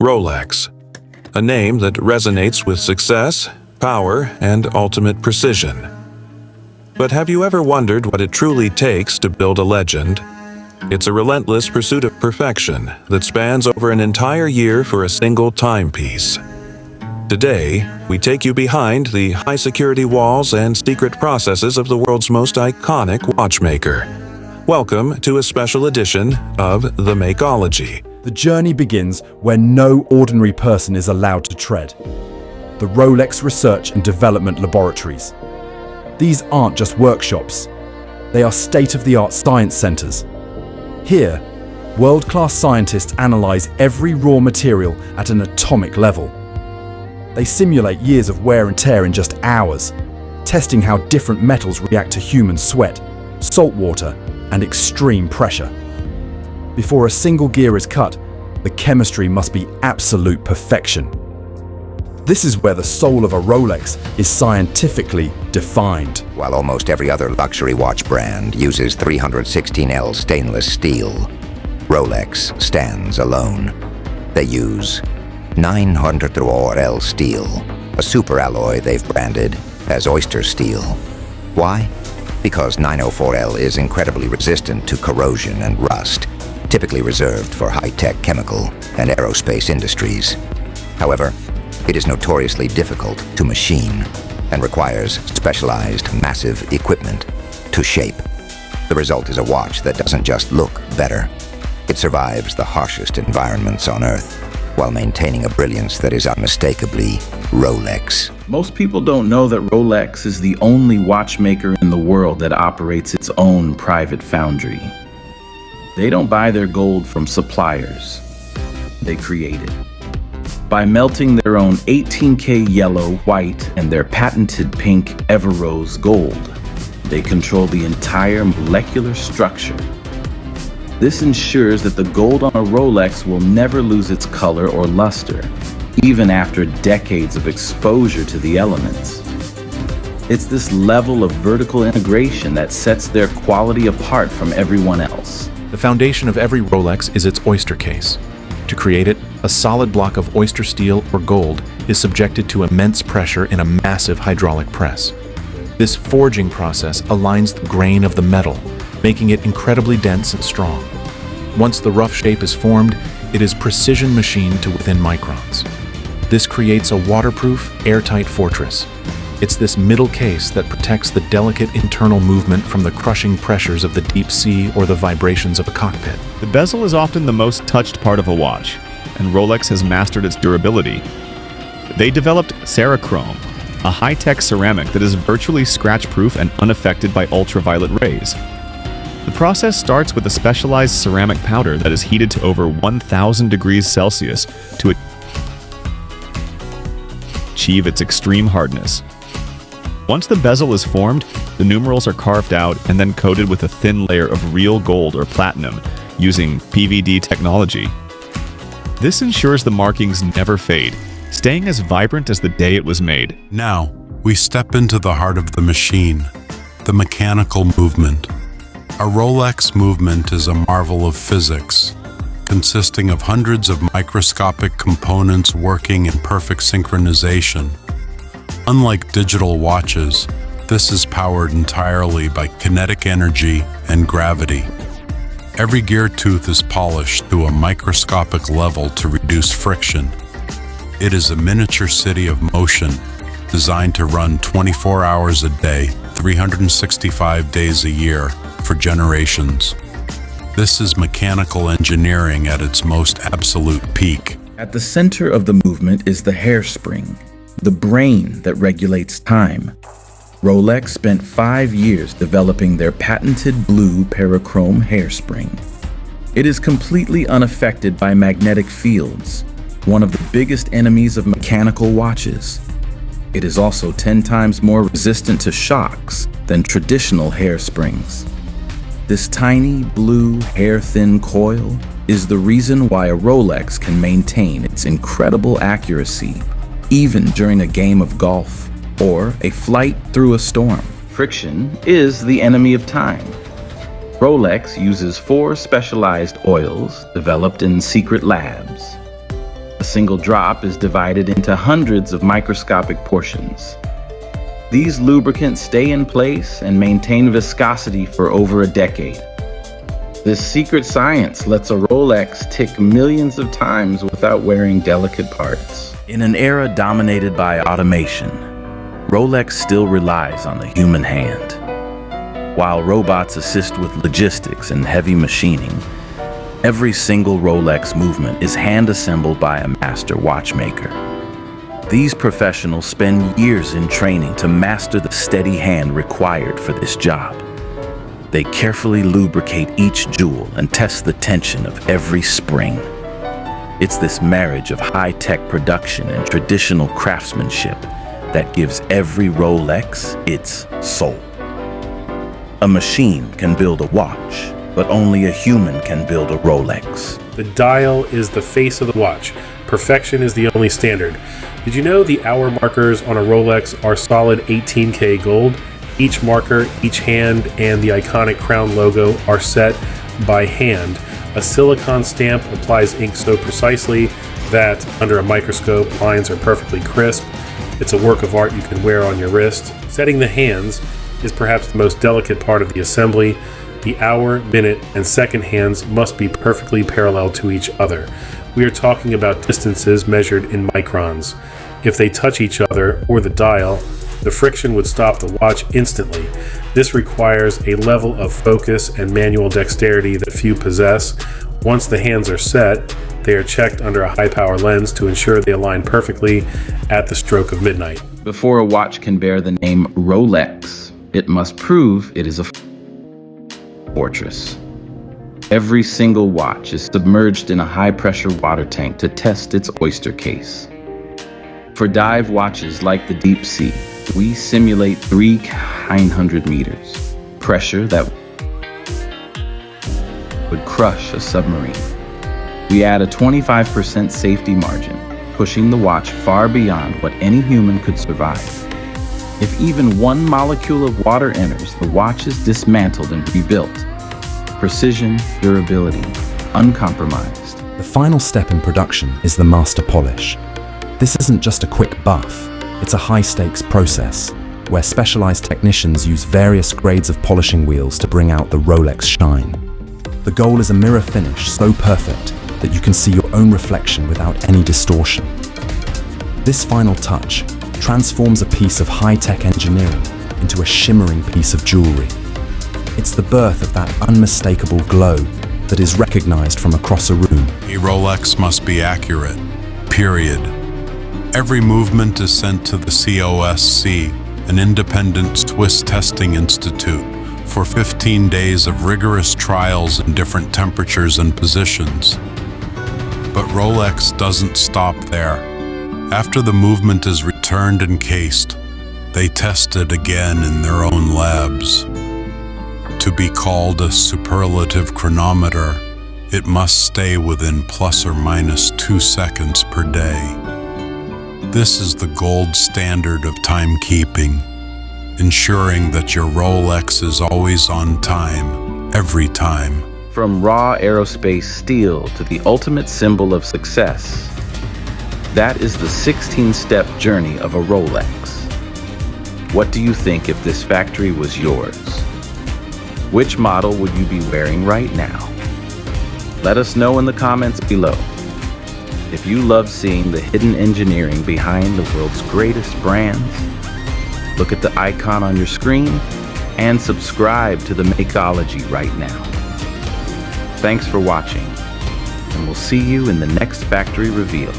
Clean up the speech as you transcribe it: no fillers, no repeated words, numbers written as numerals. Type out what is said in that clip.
Rolex, a name that resonates with success, power, and ultimate precision. But have you ever wondered what it truly takes to build a legend? It's a relentless pursuit of perfection that spans over an entire year for a single timepiece. Today, we take you behind the high-security walls and secret processes of the world's most iconic watchmaker. Welcome to a special edition of the Makeology. The journey begins where no ordinary person is allowed to tread. The Rolex Research and Development Laboratories. These aren't just workshops. They are state-of-the-art science centers. Here, world-class scientists analyze every raw material at an atomic level. They simulate years of wear and tear in just hours, testing how different metals react to human sweat, salt water, and extreme pressure. Before a single gear is cut, the chemistry must be absolute perfection. This is where the soul of a Rolex is scientifically defined. While almost every other luxury watch brand uses 316L stainless steel, Rolex stands alone. They use 900L steel, a superalloy they've branded as oyster steel. Why? Because 904L is incredibly resistant to corrosion and rust, typically reserved for high-tech chemical and aerospace industries. However, it is notoriously difficult to machine and requires specialized, massive equipment to shape. The result is a watch that doesn't just look better. It survives the harshest environments on Earth while maintaining a brilliance that is unmistakably Rolex. Most people don't know that Rolex is the only watchmaker in the world that operates its own private foundry. They don't buy their gold from suppliers. They create it. By melting their own 18K yellow, white, and their patented pink Everose gold, they control the entire molecular structure. This ensures that the gold on a Rolex will never lose its color or luster, even after decades of exposure to the elements. It's this level of vertical integration that sets their quality apart from everyone else. The foundation of every Rolex is its oyster case. To create it, a solid block of oyster steel or gold is subjected to immense pressure in a massive hydraulic press. This forging process aligns the grain of the metal, making it incredibly dense and strong. Once the rough shape is formed, it is precision machined to within microns. This creates a waterproof, airtight fortress. It's this middle case that protects the delicate internal movement from the crushing pressures of the deep sea or the vibrations of a cockpit. The bezel is often the most touched part of a watch, and Rolex has mastered its durability. They developed Cerachrome, a high-tech ceramic that is virtually scratch-proof and unaffected by ultraviolet rays. The process starts with a specialized ceramic powder that is heated to over 1,000 degrees Celsius to achieve its extreme hardness. Once the bezel is formed, the numerals are carved out and then coated with a thin layer of real gold or platinum using PVD technology. This ensures the markings never fade, staying as vibrant as the day it was made. Now, we step into the heart of the machine, the mechanical movement. A Rolex movement is a marvel of physics, consisting of hundreds of microscopic components working in perfect synchronization. Unlike digital watches, this is powered entirely by kinetic energy and gravity. Every gear tooth is polished to a microscopic level to reduce friction. It is a miniature city of motion, designed to run 24 hours a day, 365 days a year, for generations. This is mechanical engineering at its most absolute peak. At the center of the movement is the hairspring, the brain that regulates time. Rolex spent 5 years developing their patented blue Parachrome hairspring. It is completely unaffected by magnetic fields, one of the biggest enemies of mechanical watches. It is also 10 times more resistant to shocks than traditional hairsprings. This tiny, blue, hair-thin coil is the reason why a Rolex can maintain its incredible accuracy, even during a game of golf or a flight through a storm. Friction is the enemy of time. Rolex uses 4 specialized oils developed in secret labs. A single drop is divided into hundreds of microscopic portions. These lubricants stay in place and maintain viscosity for over a decade. This secret science lets a Rolex tick millions of times without wearing delicate parts. In an era dominated by automation, Rolex still relies on the human hand. While robots assist with logistics and heavy machining, every single Rolex movement is hand-assembled by a master watchmaker. These professionals spend years in training to master the steady hand required for this job. They carefully lubricate each jewel and test the tension of every spring. It's this marriage of high-tech production and traditional craftsmanship that gives every Rolex its soul. A machine can build a watch, but only a human can build a Rolex. The dial is the face of the watch. Perfection is the only standard. Did you know the hour markers on a Rolex are solid 18K gold? Each marker, each hand, and the iconic crown logo are set by hand. A silicone stamp applies ink so precisely that under a microscope, lines are perfectly crisp. It's a work of art you can wear on your wrist. Setting the hands is perhaps the most delicate part of the assembly. The hour, minute, and second hands must be perfectly parallel to each other. We are talking about distances measured in microns. If they touch each other or the dial, the friction would stop the watch instantly. This requires a level of focus and manual dexterity that few possess. Once the hands are set, they are checked under a high-power lens to ensure they align perfectly at the stroke of midnight. Before a watch can bear the name Rolex, it must prove it is a fortress. Every single watch is submerged in a high-pressure water tank to test its oyster case. For dive watches like the deep sea, we simulate 300 meters, pressure that would crush a submarine. We add a 25% safety margin, pushing the watch far beyond what any human could survive. If even one molecule of water enters, the watch is dismantled and rebuilt. Precision, durability, uncompromised. The final step in production is the master polish. This isn't just a quick buff, it's a high-stakes process, where specialized technicians use various grades of polishing wheels to bring out the Rolex shine. The goal is a mirror finish so perfect that you can see your own reflection without any distortion. This final touch transforms a piece of high-tech engineering into a shimmering piece of jewelry. It's the birth of that unmistakable glow that is recognized from across a room. A Rolex must be accurate, period. Every movement is sent to the COSC, an independent Swiss testing institute, for 15 days of rigorous trials in different temperatures and positions. But Rolex doesn't stop there. After the movement is returned encased, they test it again in their own labs. To be called a superlative chronometer, it must stay within plus or minus 2 seconds per day. This is the gold standard of timekeeping, ensuring that your Rolex is always on time, every time. From raw aerospace steel to the ultimate symbol of success, that is the 16-step journey of a Rolex. What do you think if this factory was yours? Which model would you be wearing right now? Let us know in the comments below. If you love seeing the hidden engineering behind the world's greatest brands, look at the icon on your screen and subscribe to the Makeology right now. Thanks for watching, and we'll see you in the next factory reveal.